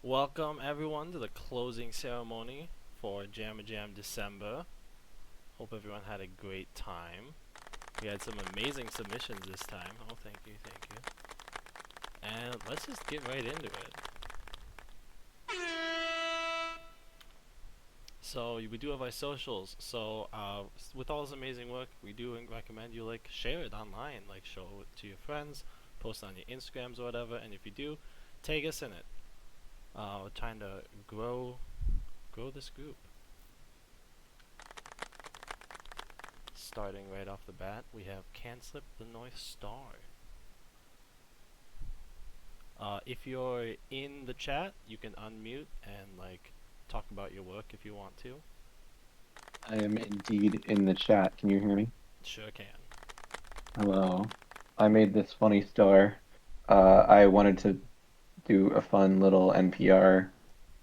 Welcome everyone to the closing ceremony for JAMA Jam December. Hope everyone had a great time. We had some amazing submissions this time. Oh, thank you, thank you. And let's just get right into it. So we do have our socials. So with all this amazing work, we do recommend you share it online, show it to your friends, post it on your Instagrams or whatever. And if you do, tag us in it. We're trying to grow this group. Starting right off the bat, we have Can't Slip the North Star. If you're in the chat, you can unmute and talk about your work if you want to. I am indeed in the chat. Can you hear me? Sure can. Hello. I made this funny star. I wanted to do a fun little NPR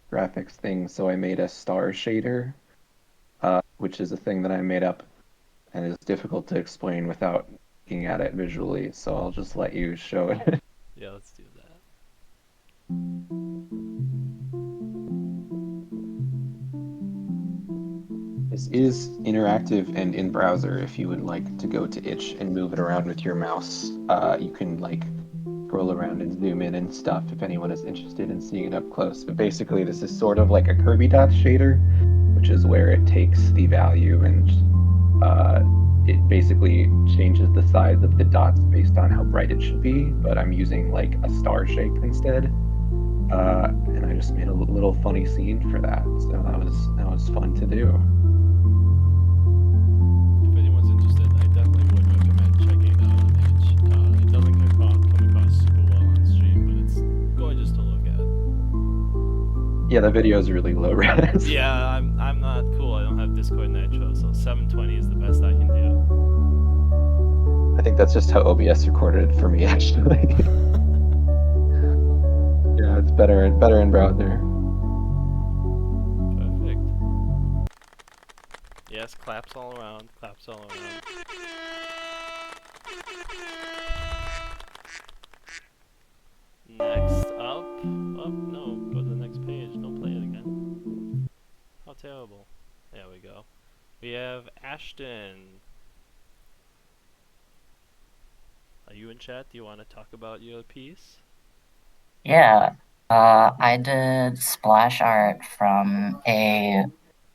graphics thing, so I made a star shader, which is a thing that I made up and is difficult to explain without looking at it visually, so I'll just let you show it. Yeah, let's do that. This is interactive and in browser. If you would like to go to itch and move it around with your mouse, you can scroll around and zoom in and stuff if anyone is interested in seeing it up close. But basically, this is sort of like a Kirby dot shader, which is where it takes the value and it basically changes the size of the dots based on how bright it should be. But I'm using a star shape instead. And I just made a little funny scene for that. So that was fun to do. If anyone's interested, I definitely would recommend checking it out on Itch. It doesn't come across super well on stream, but it's gorgeous to look at. Yeah, the video is really low res. Yeah, I'm not cool. I don't have Discord Nitro, so 720 is the best I can do. I think that's just how OBS recorded it for me, actually. Yeah, it's better in browser. Perfect. Yes, claps all around. Claps all around. Next up. Oh, no. Go to the next page. Don't play it again. How terrible. There we go. We have Ashton. Are you in chat? Do you want to talk about your piece? Yeah, I did splash art from a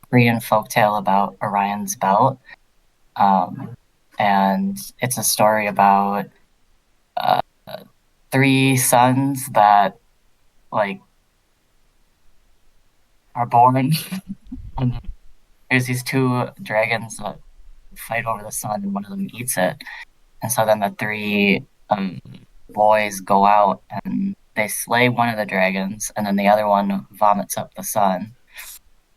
Korean folktale about Orion's belt. And it's a story about uh, three sons that are born. And there's these two dragons that fight over the sun, and one of them eats it. And so then the three boys go out and they slay one of the dragons, and then the other one vomits up the sun,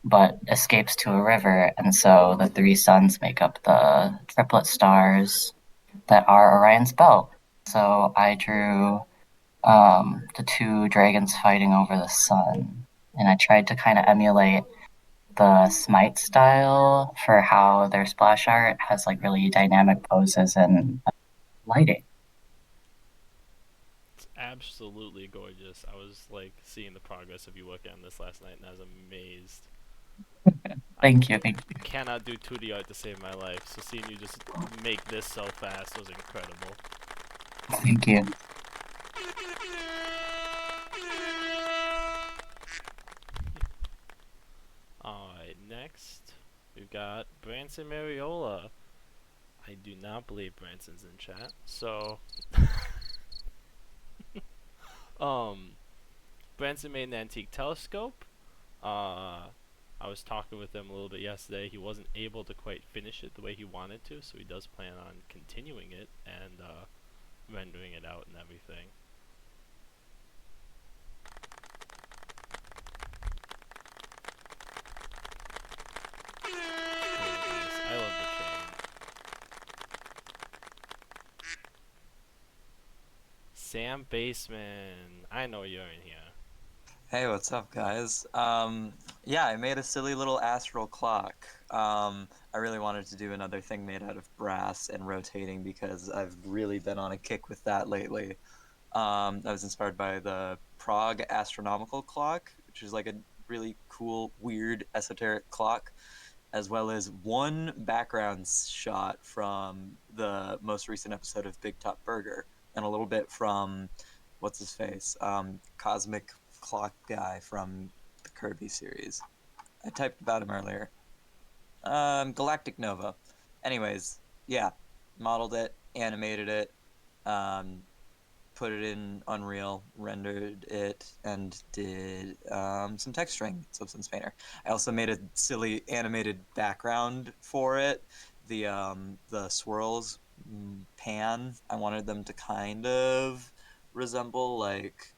but escapes to a river. And so the three suns make up the triplet stars that are Orion's belt. So I drew the two dragons fighting over the sun, and I tried to kind of emulate the Smite style for how their splash art has really dynamic poses and lighting. It's absolutely gorgeous. I was seeing the progress of you working on this last night, and I was amazed. Thank you. Cannot do 2D art to save my life, so seeing you just make this so fast was incredible. Thank you. Alright, next we've got Branson Mariola. I do not believe Branson's in chat, so Branson made an antique telescope. I was talking with him a little bit yesterday. He wasn't able to quite finish it the way he wanted to, so he does plan on continuing it and rendering it out and everything. I love the chain. Sam Baseman. I know you're in here. Hey, what's up, guys? Yeah, I made a silly little astral clock. I really wanted to do another thing made out of brass and rotating because I've really been on a kick with that lately. I was inspired by the Prague astronomical clock, which is like a really cool, weird, esoteric clock, as well as one background shot from the most recent episode of Big Top Burger, and a little bit from what's his face, Cosmic Clock guy from the Kirby series. I typed about him earlier. Galactic Nova. Anyways, yeah, modeled it, animated it, um, put it in Unreal, rendered it, and did some texturing in Substance Painter. I also made a silly animated background for it. The swirls pan. I wanted them to kind of resemble like,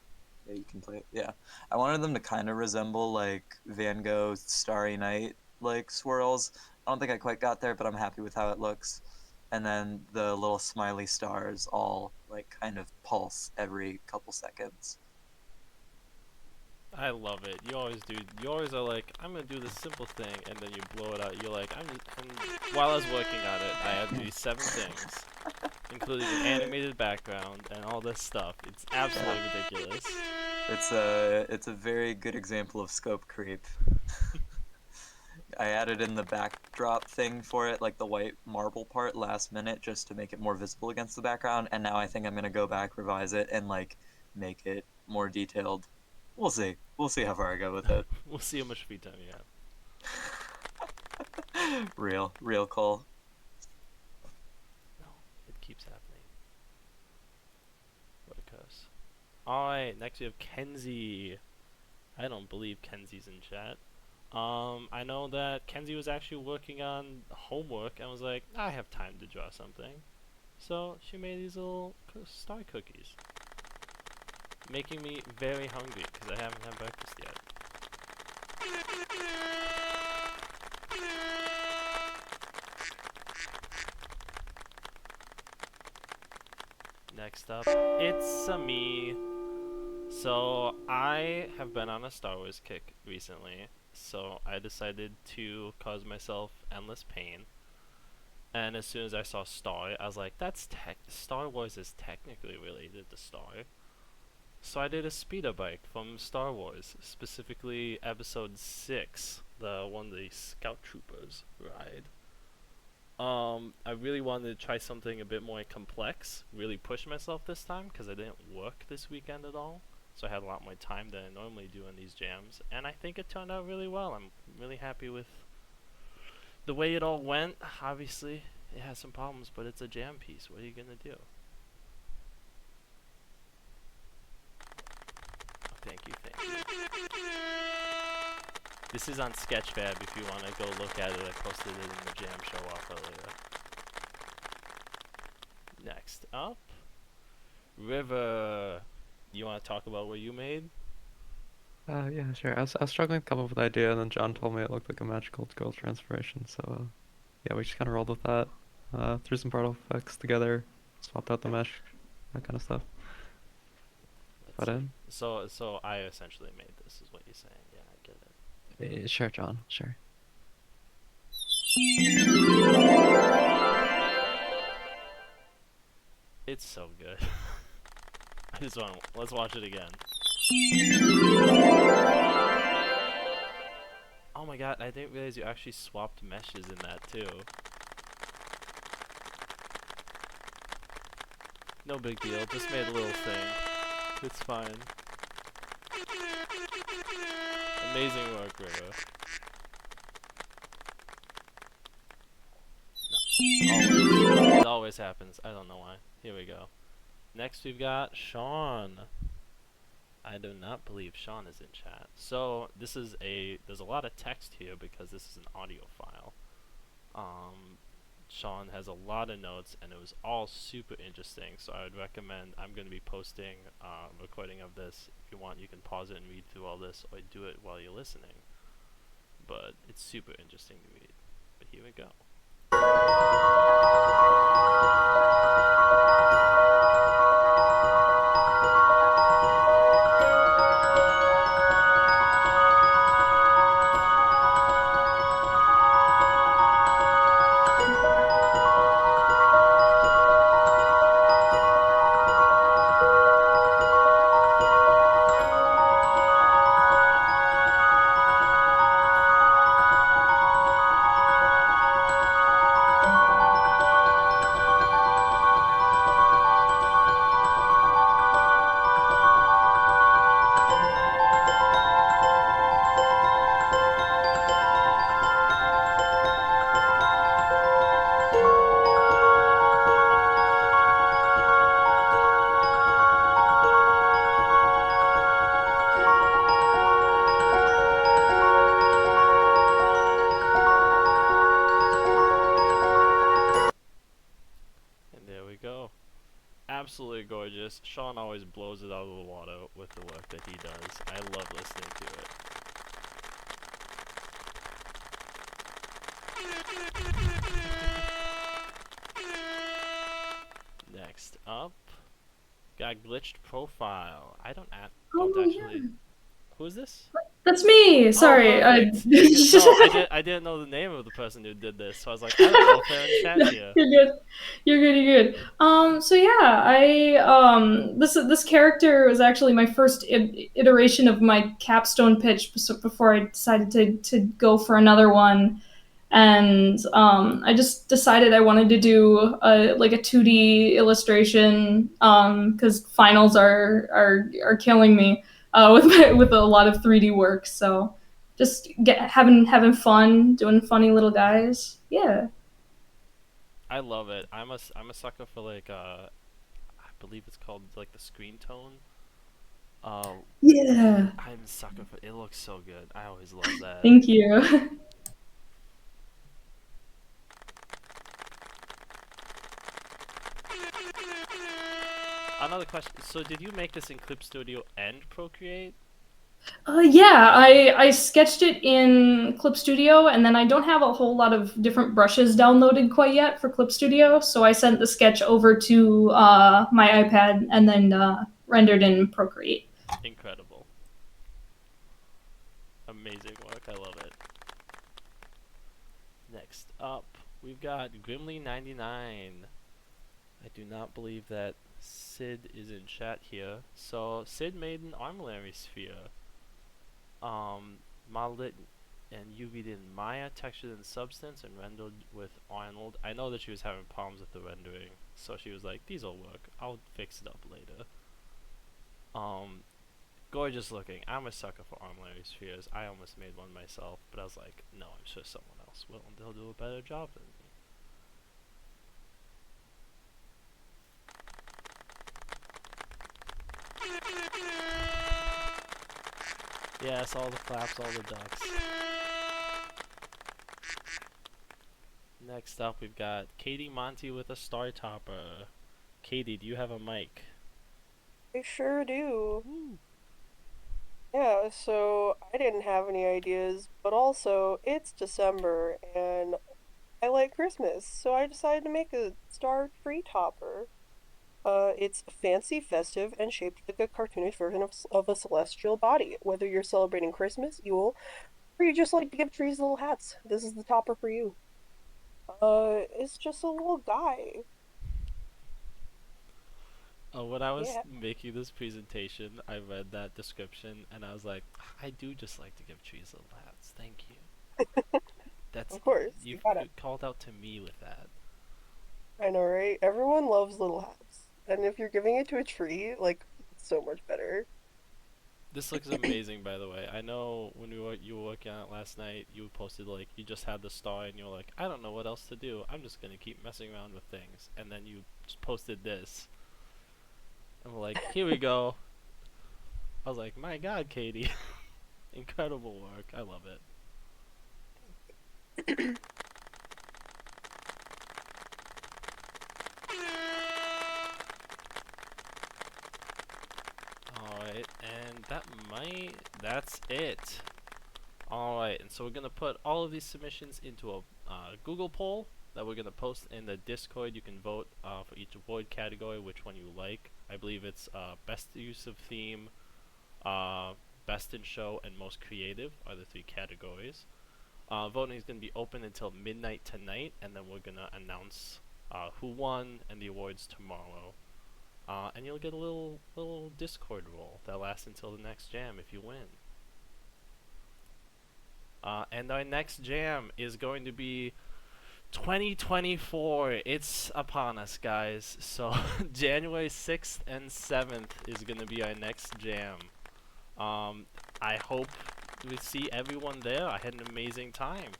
yeah, you can play it. Yeah, I wanted them to kind of resemble like Van Gogh's Starry Night like swirls. I don't think I quite got there, but I'm happy with how it looks. And then the little smiley stars all like kind of pulse every couple seconds. I love it. You always do. You always are like, I'm gonna do this simple thing, and then you blow it out. You're like, I'm just. And while I was working on it, I had these 7 things, including an animated background and all this stuff. It's absolutely ridiculous. It's a very good example of scope creep. I added in the backdrop thing for it, like the white marble part, last minute, just to make it more visible against the background. And now I think I'm gonna go back, revise it, and like make it more detailed. We'll see. We'll see how far I go with it. We'll see how much free time you have. Real Cole. No, it keeps happening. What a curse. Alright, next we have Kenzie. I don't believe Kenzie's in chat. I know that Kenzie was actually working on homework and was like, I have time to draw something. So she made these little star cookies. Making me very hungry because I haven't had breakfast yet. Next up, it's me. So I have been on a Star Wars kick recently, so I decided to cause myself endless pain. And as soon as I saw Star, I was like, Star Wars is technically related to Star. So I did a speeder bike from Star Wars, specifically Episode 6, the one the Scout Troopers ride. I really wanted to try something a bit more complex, really push myself this time, because I didn't work this weekend at all. So I had a lot more time than I normally do in these jams, and I think it turned out really well. I'm really happy with the way it all went. Obviously, it has some problems, but it's a jam piece. What are you gonna do? Oh, thank you. This is on Sketchfab if you want to go look at it. I posted it in the jam show off earlier. Next up, River. You want to talk about what you made? Yeah, sure. I was struggling to come up with an idea, and then John told me it looked like a magical girl transformation, so yeah, we just kind of rolled with that. Threw some particle effects together, swapped out the mesh, that kind of stuff. Let's But see. So I essentially made this, is what you're saying. Yeah, I get it. sure, John, sure. It's so good. Let's watch it again. Oh my god, I didn't realize you actually swapped meshes in that too. No big deal, just made a little thing. It's fine. Amazing work, River. No. Always. It always happens. I don't know why. Here we go. Next we've got Sean. I do not believe Sean is in chat. So there's a lot of text here because this is an audio file. Sean has a lot of notes and it was all super interesting, so I would recommend, I'm going to be posting a recording of this. If you want, you can pause it and read through all this, or do it while you're listening. But it's super interesting to read. But here we go. Sean always blows it out of the water with the work that he does. I love listening to it. Next up, got glitched profile. I don't Oh, actually. yeah. Who is this? That's me. Sorry. Oh, perfect. Yeah, no, I didn't know the name of the person who did this, so I was like, I don't know if they're in chat here. You're good. You're good. You're good. So yeah, this character was actually my first iteration of my capstone pitch before I decided to go for another one, and I just decided I wanted to do like a 2D illustration because finals are killing me with a lot of 3D work. So just having fun doing funny little guys. Yeah. I love it. I'm a sucker for like I believe it's called like the screen tone. Uh, Yeah. I'm a sucker for it. Looks so good. I always love that. Thank you. Another question. So did you make this in Clip Studio and Procreate? Yeah, I sketched it in Clip Studio, and then I don't have a whole lot of different brushes downloaded quite yet for Clip Studio, so I sent the sketch over to my iPad and then rendered in Procreate. Incredible. Amazing work. I love it. Next up, we've got Grimly99. I do not believe that Sid is in chat here. So Sid made an armillary sphere. Modeled it and UV'd in Maya, textured in Substance, and rendered with Arnold. I know that she was having problems with the rendering, so she was like, "These'll work. I'll fix it up later." Gorgeous looking. I'm a sucker for armillary spheres. I almost made one myself, but I was like, no, I'm sure someone else will, and they'll do a better job than me. Yes, all the claps, all the ducks. Next up, we've got Katie Monty with a star topper. Katie, do you have a mic? I sure do. Woo. Yeah, so I didn't have any ideas, but also it's December and I like Christmas, so I decided to make a star tree topper. It's fancy, festive, and shaped like a cartoonish version of a celestial body. Whether you're celebrating Christmas, Yule, or you just like to give trees little hats, this is the topper for you. It's just a little guy. When I was Yeah, making this presentation, I read that description and I was like, I do just like to give trees little hats. Thank you. That's of course, you you've gotta. called out to me with that. I know, right? Everyone loves little hats. And if you're giving it to a tree, like, it's so much better. This looks amazing, by the way. I know when you were working on it last night, you posted like you just had the star and you were like, I don't know what else to do. I'm just gonna keep messing around with things. And then you just posted this, and we're like, here we go. I was like, my God, Katie, incredible work. I love it. Alright, and that's it. Alright, and so we're gonna put all of these submissions into a Google poll that we're gonna post in the Discord. You can vote for each award category, which one you like. I believe it's best use of theme, best in show, and most creative are the 3 categories. Voting is gonna be open until midnight tonight, and then we're gonna announce who won and the awards tomorrow. And you'll get a little Discord roll that lasts until the next jam if you win. And our next jam is going to be 2024. It's upon us, guys. So January 6th and 7th is going to be our next jam. I hope we see everyone there. I had an amazing time.